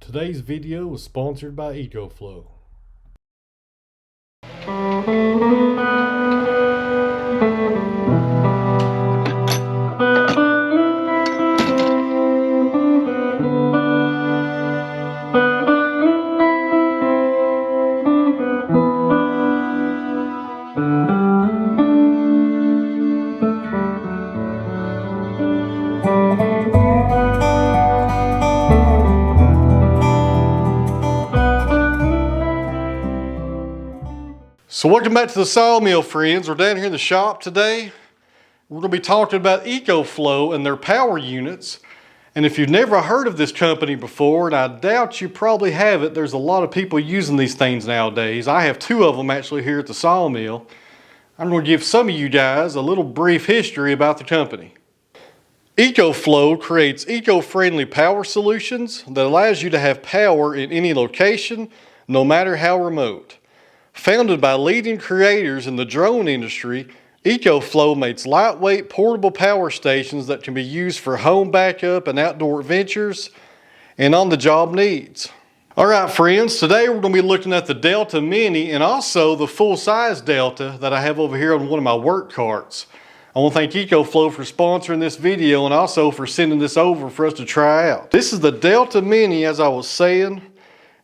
Today's video was sponsored by EcoFlow. So welcome back to the Sawmill, friends. We're down here in the shop today. We're going to be talking about EcoFlow and their power units. And if you've never heard of this company before, and I doubt you probably haven't, there's a lot of people using these things nowadays. I have two of them actually here at the Sawmill. I'm going to give some of you guys a little brief history about the company. EcoFlow creates eco-friendly power solutions that allows you to have power in any location, no matter how remote. Founded by leading creators in the drone industry, EcoFlow makes lightweight portable power stations that can be used for home backup and outdoor adventures and on-the-job needs. Alright friends, today we're going to be looking at the Delta Mini and also the full-size Delta that I have over here on one of my work carts. I want to thank EcoFlow for sponsoring this video and also for sending this over for us to try out. This is the Delta Mini, as I was saying.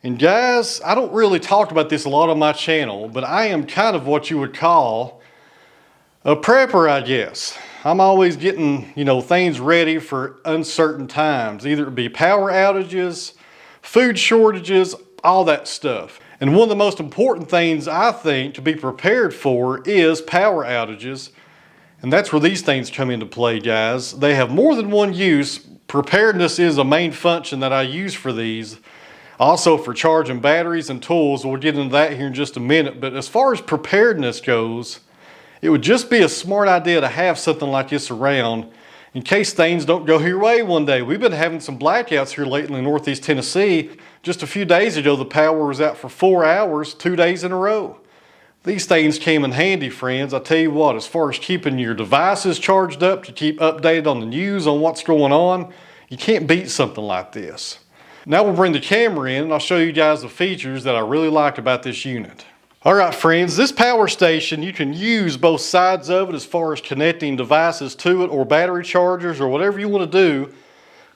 And guys, I don't really talk about this a lot on my channel, but I am kind of what you would call a prepper, I guess. I'm always getting, things ready for uncertain times. Either it be power outages, food shortages, all that stuff. And one of the most important things I think to be prepared for is power outages. And that's where these things come into play, guys. They have more than one use. Preparedness is a main function that I use for these. Also for charging batteries and tools. We'll get into that here in just a minute. But as far as preparedness goes, it would just be a smart idea to have something like this around in case things don't go your way one day. We've been having some blackouts here lately in Northeast Tennessee. Just a few days ago, the power was out for 4 hours, 2 days in a row. These things came in handy, friends. I tell you what, as far as keeping your devices charged up to keep updated on the news on what's going on, you can't beat something like this. Now we'll bring the camera in and I'll show you guys the features that I really like about this unit. Alright friends, this power station, you can use both sides of it as far as connecting devices to it or battery chargers or whatever you want to do.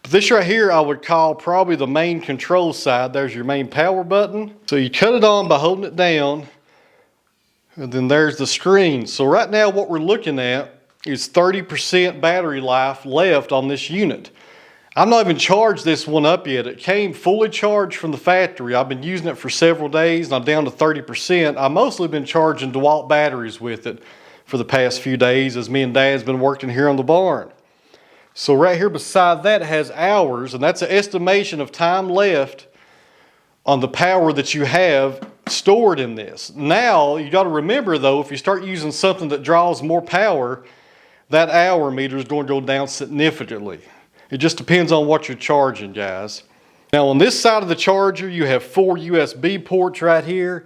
But this right here I would call probably the main control side. There's your main power button. So you cut it on by holding it down and then there's the screen. So right now what we're looking at is 30% battery life left on this unit. I've not even charged this one up yet. It came fully charged from the factory. I've been using it for several days and I'm down to 30%. I've mostly been charging DeWalt batteries with it for the past few days as me and Dad's been working here on the barn. So right here beside that it has hours, and that's an estimation of time left on the power that you have stored in this. Now you got to remember though, if you start using something that draws more power, that hour meter is going to go down significantly. It just depends on what you're charging, guys. Now on this side of the charger, you have 4 USB ports right here.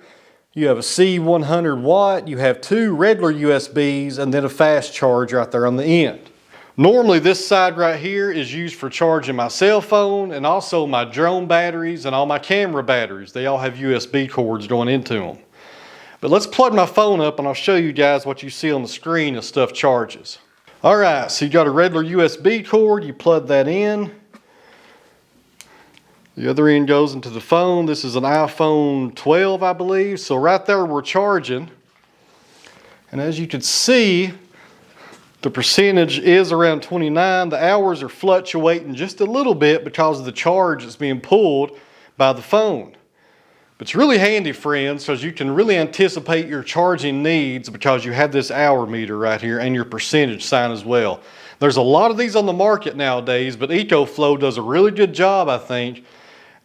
You have a C100 watt, you have 2 regular USBs, and then a fast charge right there on the end. Normally this side right here is used for charging my cell phone and also my drone batteries and all my camera batteries. They all have USB cords going into them. But let's plug my phone up and I'll show you guys what you see on the screen as stuff charges. Alright, so you got a regular USB cord, you plug that in. The other end goes into the phone. This is an iPhone 12, I believe. So right there we're charging. And as you can see, the percentage is around 29. The hours are fluctuating just a little bit because of the charge that's being pulled by the phone. But it's really handy, friends, because you can really anticipate your charging needs because you have this hour meter right here and your percentage sign as well. There's a lot of these on the market nowadays, but EcoFlow does a really good job, I think,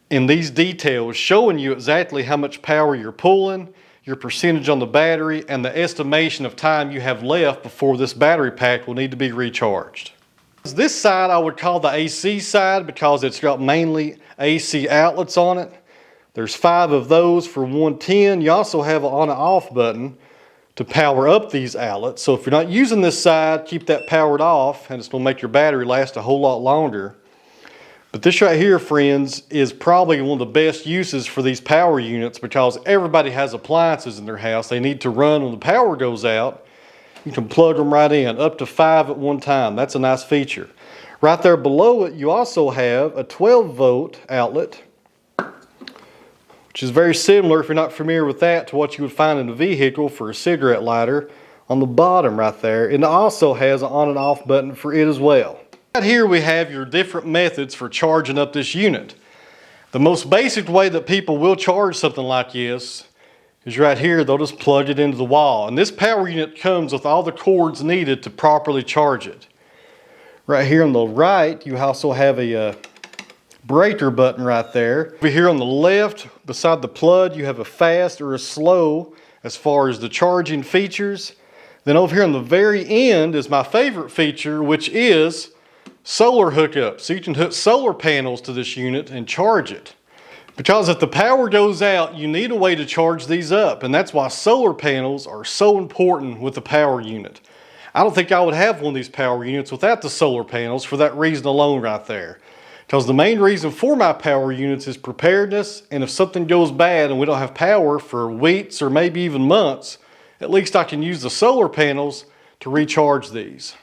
in these details, showing you exactly how much power you're pulling, your percentage on the battery, and the estimation of time you have left before this battery pack will need to be recharged. This side I would call the AC side because it's got mainly AC outlets on it. There's 5 of those for 110. You also have an on and off button to power up these outlets. So if you're not using this side, keep that powered off and it's going to make your battery last a whole lot longer. But this right here, friends, is probably one of the best uses for these power units because everybody has appliances in their house they need to run when the power goes out. You can plug them right in, up to 5 at one time. That's a nice feature. Right there below it, you also have a 12-volt outlet, which is very similar, if you're not familiar with that, to what you would find in a vehicle for a cigarette lighter on the bottom right there. And it also has an on and off button for it as well. Right here we have your different methods for charging up this unit. The most basic way that people will charge something like this is right here. They'll just plug it into the wall. And this power unit comes with all the cords needed to properly charge it. Right here on the right, you also have a breaker button right there. Over here on the left, beside the plug, you have a fast or a slow as far as the charging features. Then over here on the very end is my favorite feature, which is solar hookup. So you can hook solar panels to this unit and charge it. Because if the power goes out, you need a way to charge these up. And that's why solar panels are so important with the power unit. I don't think I would have one of these power units without the solar panels for that reason alone right there. Because the main reason for my power units is preparedness, and if something goes bad and we don't have power for weeks or maybe even months, at least I can use the solar panels to recharge these.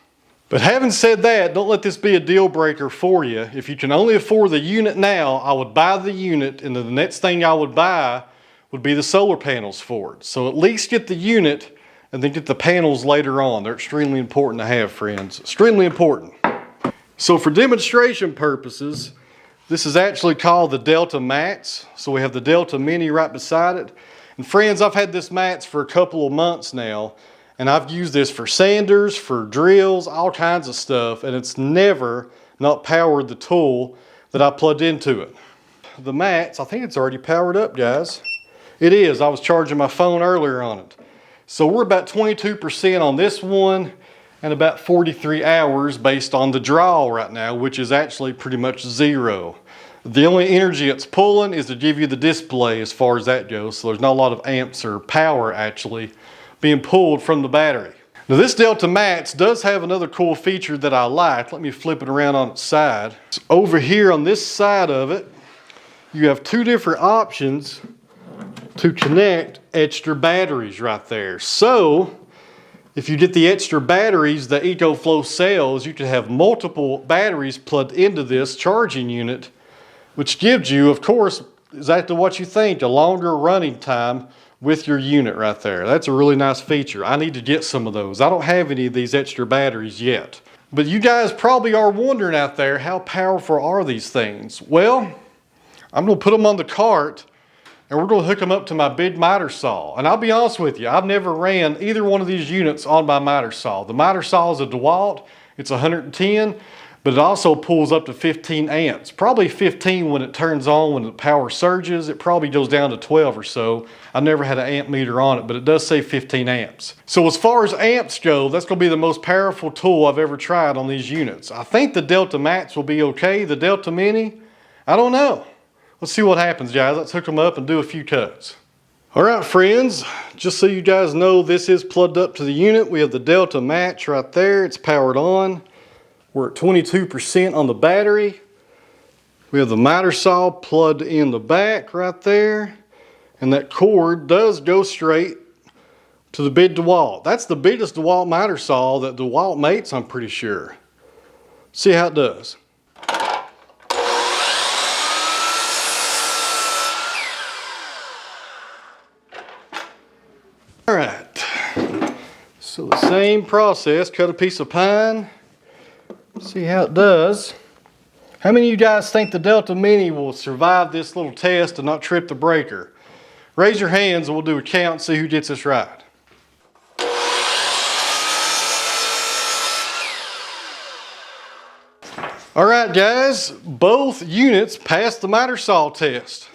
But having said that, don't let this be a deal breaker for you. If you can only afford the unit now, I would buy the unit, and then the next thing I would buy would be the solar panels for it. So at least get the unit and then get the panels later on. They're extremely important to have, friends. Extremely important. So for demonstration purposes, this is actually called the Delta Mats. So we have the Delta Mini right beside it. And friends, I've had this mats for a couple of months now, and I've used this for sanders, for drills, all kinds of stuff, and it's never not powered the tool that I plugged into it. The mats, I think it's already powered up, guys. It is. I was charging my phone earlier on it. So we're about 22% on this one and about 43 hours based on the draw right now, which is actually pretty much zero. The only energy it's pulling is to give you the display as far as that goes. So there's not a lot of amps or power actually being pulled from the battery. Now this Delta Mats does have another cool feature that I like. Let me flip it around on its side. So over here on this side of it, you have two different options to connect extra batteries right there. So if you get the extra batteries the EcoFlow sells, you can have multiple batteries plugged into this charging unit, which gives you, of course, exactly what you think, a longer running time with your unit right there. That's a really nice feature. I need to get some of those. I don't have any of these extra batteries yet. But you guys probably are wondering out there, how powerful are these things? Well, I'm going to put them on the cart and we're going to hook them up to my big miter saw. And I'll be honest with you, I've never ran either one of these units on my miter saw. The miter saw is a DeWalt. It's 110, but it also pulls up to 15 amps. Probably 15 when it turns on, when the power surges. It probably goes down to 12 or so. I've never had an amp meter on it, but it does say 15 amps. So as far as amps go, that's going to be the most powerful tool I've ever tried on these units. I think the Delta Mats will be okay. The Delta Mini, I don't know. Let's see what happens, guys. Let's hook them up and do a few cuts. All right, friends, just so you guys know, this is plugged up to the unit. We have the Delta Mats right there. It's powered on. We're at 22% on the battery. We have the miter saw plugged in the back right there. And that cord does go straight to the big DeWalt. That's the biggest DeWalt miter saw that DeWalt makes, I'm pretty sure. See how it does. All right, so the same process, cut a piece of pine, see how it does. How many of you guys think the Delta Mini will survive this little test and not trip the breaker? Raise your hands and we'll do a count and see who gets this right. All right, guys, both units passed the miter saw test.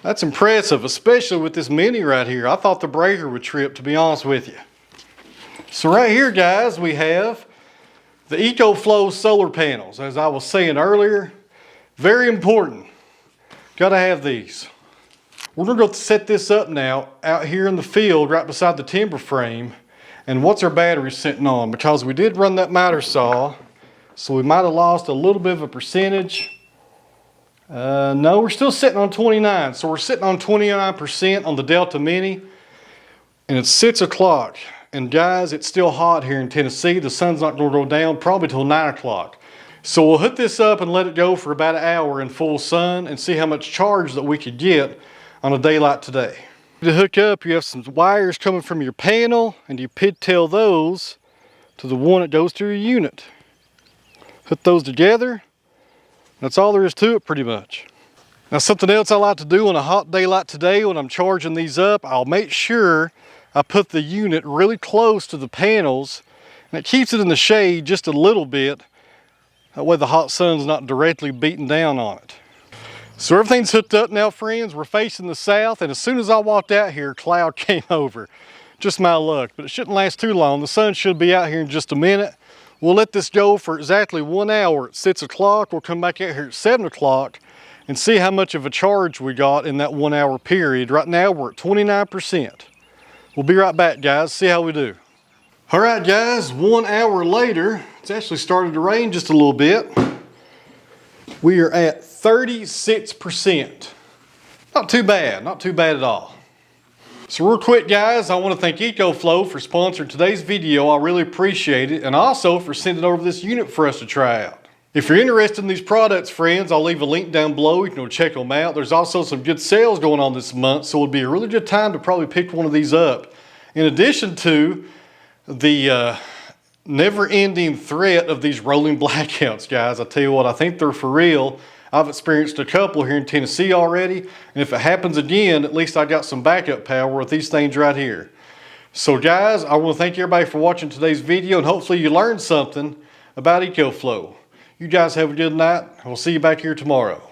That's impressive, especially with this Mini right here. I thought the breaker would trip, to be honest with you. So right here, guys, we have the EcoFlow solar panels. As I was saying earlier, very important. Got to have these. We're going to go set this up now out here in the field right beside the timber frame. And what's our battery sitting on? Because we did run that miter saw, so we might have lost a little bit of a percentage. No, we're still sitting on 29. So we're sitting on 29% on the Delta Mini. And it's 6 o'clock. And guys, it's still hot here in Tennessee. The sun's not going to go down probably till 9 o'clock. So we'll hook this up and let it go for about an hour in full sun and see how much charge that we could get on a day like today. To hook up, you have some wires coming from your panel, and you pigtail those to the one that goes to your unit. Hook those together. That's all there is to it pretty much. Now something else I like to do on a hot day like today when I'm charging these up, I'll make sure I put the unit really close to the panels, and it keeps it in the shade just a little bit. That way the hot sun's not directly beating down on it. So everything's hooked up now, friends. We're facing the south, and as soon as I walked out here, cloud came over. Just my luck, but it shouldn't last too long. The sun should be out here in just a minute. We'll let this go for exactly 1 hour at 6 o'clock. We'll come back out here at 7 o'clock and see how much of a charge we got in that 1 hour period. Right now we're at 29%. We'll be right back, guys, see how we do. All right, guys, 1 hour later, it's actually started to rain just a little bit. We are at 36%. Not too bad, not too bad at all. So real quick, guys, I want to thank EcoFlow for sponsoring today's video. I really appreciate it, and also for sending over this unit for us to try out. If you're interested in these products, friends, I'll leave a link down below. You can go check them out. There's also some good sales going on this month, so it'll be a really good time to probably pick one of these up. In addition to the never-ending threat of these rolling blackouts, guys. I tell you what, I think they're for real. I've experienced a couple here in Tennessee already, and if it happens again, at least I got some backup power with these things right here. So guys, I want to thank everybody for watching today's video, and hopefully you learned something about EcoFlow. You guys have a good night, and we'll see you back here tomorrow.